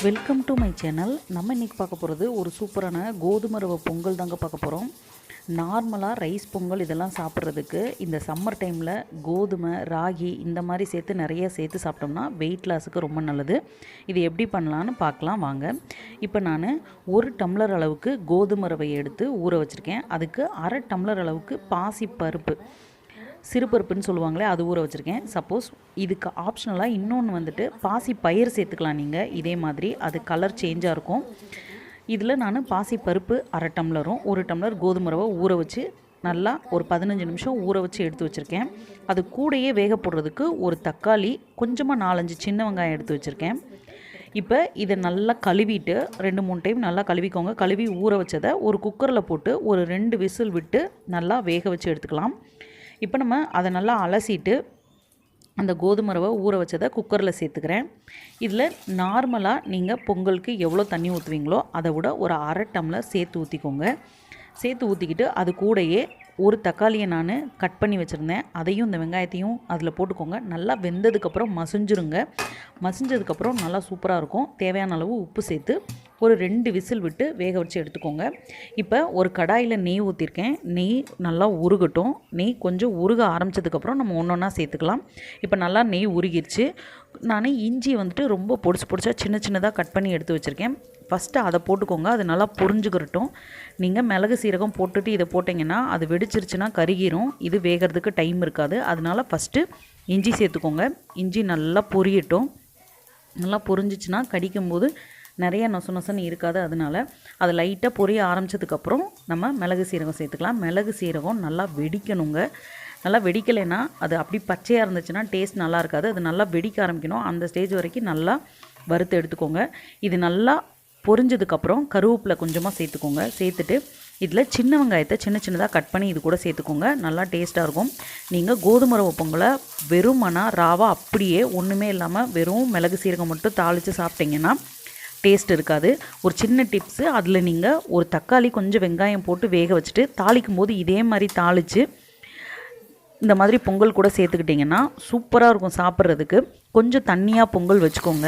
Welcome to my channel. நம்ம இன்றைக்கி பார்க்க போகிறது ஒரு சூப்பரான கோதுமை ரவை பொங்கல் தாங்க பார்க்க போகிறோம். நார்மலாக ரைஸ் பொங்கல் இதெல்லாம் சாப்பிட்றதுக்கு இந்த சம்மர் டைமில் கோதுமை ராகி இந்த மாதிரி நிறைய சேர்த்து சாப்பிட்டோம்னா வெயிட் லாஸுக்கு ரொம்ப நல்லது. இது எப்படி பண்ணலான்னு பார்க்கலாம் வாங்க. இப்போ நான் 1 டம்ளர் அளவுக்கு கோதுமை ரவையை எடுத்து ஊற வச்சுருக்கேன். அதுக்கு 1/2 டம்ளர் அளவுக்கு பாசி பருப்பு, சிறுபருப்புன்னு சொல்லுவாங்களே, அது ஊற வச்சுருக்கேன். சப்போஸ் இதுக்கு ஆப்ஷனலாக இன்னொன்று பாசி பயிர் சேர்த்துக்கலாம் நீங்கள். இதே மாதிரி அது கலர் சேஞ்சாக இருக்கும். இதில் நான் பாசி பருப்பு 1/2 டம்ளரும் 1 டம்ளர் கோதுமை ரவை ஊற வச்சு நல்லா ஒரு 15 நிமிஷம் ஊற வச்சு எடுத்து வச்சுருக்கேன். அது கூடையே வேக போடுறதுக்கு ஒரு தக்காளி, கொஞ்சமாக 4-5 சின்ன வெங்காயம் எடுத்து வச்சுருக்கேன். இப்போ இதை நல்லா கழுவிட்டு 2-3 டைம் நல்லா கழுவிக்கோங்க. கழுவி ஊற வச்சதை ஒரு குக்கரில் போட்டு ஒரு 2 விசில் விட்டு நல்லா வேக வச்சு எடுத்துக்கலாம். இப்போ நம்ம அதை நல்லா அலசிட்டு அந்த கோதுமை ரவை ஊற வச்சதை குக்கரில் சேர்த்துக்கிறேன். இதில் நார்மலாக நீங்கள் பொங்கலுக்கு எவ்வளோ தண்ணி ஊற்றுவீங்களோ அதை விட ஒரு 1/2 டம்ளர் சேர்த்து ஊற்றிக்கோங்க. சேர்த்து ஊற்றிக்கிட்டு அது கூடையே ஒரு தக்காளியை நான் கட் பண்ணி வச்சுருந்தேன், அதையும் இந்த வெங்காயத்தையும் அதில் போட்டுக்கோங்க. நல்லா வெந்ததுக்கப்புறம் மசிஞ்சிருங்க. மசிஞ்சதுக்கப்புறம் நல்லா சூப்பராக இருக்கும். தேவையான அளவு உப்பு சேர்த்து ஒரு 2 விசில் விட்டு வேக வச்சு எடுத்துக்கோங்க. இப்போ ஒரு கடாயில் நெய் ஊற்றிருக்கேன். நெய் நல்லா உருகட்டும். நெய் கொஞ்சம் உருக ஆரம்பித்ததுக்கப்புறம் நம்ம ஒன்றா சேர்த்துக்கலாம். இப்போ நல்லா நெய் உருகிருச்சு. நான் இஞ்சி ரொம்ப பொடிச்சா சின்னதாக கட் பண்ணி எடுத்து வச்சுருக்கேன். ஃபஸ்ட்டு அதை போட்டுக்கோங்க. அது நல்லா பொரிஞ்சுக்கிறட்டும். நீங்கள் மிளகு சீரகம் போட்டுட்டு இதை போட்டிங்கன்னா அது வெடிச்சிருச்சுன்னா கருகிரும். இது வேகிறதுக்கு டைம் இருக்காது. அதனால் ஃபஸ்ட்டு இஞ்சி சேர்த்துக்கோங்க. இஞ்சி நல்லா பொரியட்டும். நல்லா பொரிஞ்சிச்சுன்னா கடிக்கும்போது நிறைய நொசன்னு இருக்காது. அதனால் அது லைட்டாக பொரிய ஆரம்பித்ததுக்கப்புறம் நம்ம மிளகு சீரகம் சேர்த்துக்கலாம். மிளகு சீரகம் நல்லா வெடிக்கணுங்க. நல்லா வெடிக்கலைன்னா அது அப்படி பச்சையாக இருந்துச்சுன்னா டேஸ்ட் நல்லா இருக்காது. அது நல்லா வெடிக்க ஆரம்பிக்கணும். அந்த ஸ்டேஜ் வரைக்கும் நல்லா வறுத்து எடுத்துக்கோங்க. இது நல்லா பொரிஞ்சதுக்கப்புறம் கருவேப்பிலை கொஞ்சமாக சேர்த்துக்கோங்க. சேர்த்துட்டு இதில் சின்ன வெங்காயத்தை சின்னதாக கட் பண்ணி இது கூட சேர்த்துக்கோங்க. நல்லா டேஸ்ட்டாக இருக்கும். நீங்கள் கோதுமை ரவை பொங்கலை வெறுமனா ராவா அப்படியே ஒன்றுமே இல்லாமல் வெறும் மிளகு சீரகம் மட்டும் தாளித்து சாப்பிட்டிங்கன்னா டேஸ்ட் இருக்காது. ஒரு சின்ன டிப்ஸு, அதில் நீங்கள் ஒரு தக்காளி கொஞ்சம் வெங்காயம் போட்டு வேக வச்சுட்டு தாளிக்கும் போது இதே மாதிரி தாளித்து இந்த மாதிரி பொங்கல் கூட சேர்த்துக்கிட்டிங்கன்னா சூப்பராக இருக்கும் சாப்பிட்றதுக்கு. கொஞ்சம் தண்ணியாக பொங்கல் வச்சுக்கோங்க.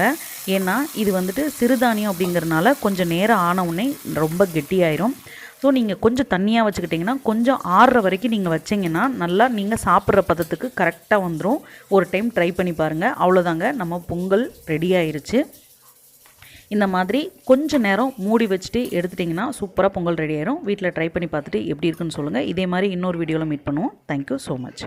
ஏன்னா இது சிறுதானியம் அப்படிங்கிறதுனால கொஞ்சம் நேரம் ஆனவுடனே ரொம்ப கெட்டியாயிரும். ஸோ நீங்கள் கொஞ்சம் தண்ணியாக வச்சுக்கிட்டிங்கன்னா கொஞ்சம் ஆறுற வரைக்கும் நீங்கள் வச்சிங்கன்னா நல்லா நீங்கள் சாப்பிட்ற பதத்துக்கு கரெக்டாக வந்துடும். ஒரு டைம் ட்ரை பண்ணி பாருங்கள். அவ்வளோதாங்க, நம்ம பொங்கல் ரெடி ஆயிருச்சு. இந்த மாதிரி கொஞ்சம் நேரம் மூடி வச்சுட்டு எடுத்துட்டிங்கன்னா சூப்பராக பொங்கல் ரெடி ஆயிரும். வீட்டில் ட்ரை பண்ணி பார்த்துட்டு எப்படி இருக்குன்னு சொல்லுங்கள். இதே மாதிரி இன்னொரு வீடியோவில் மீட் பண்ணுவோம். Thank you so much.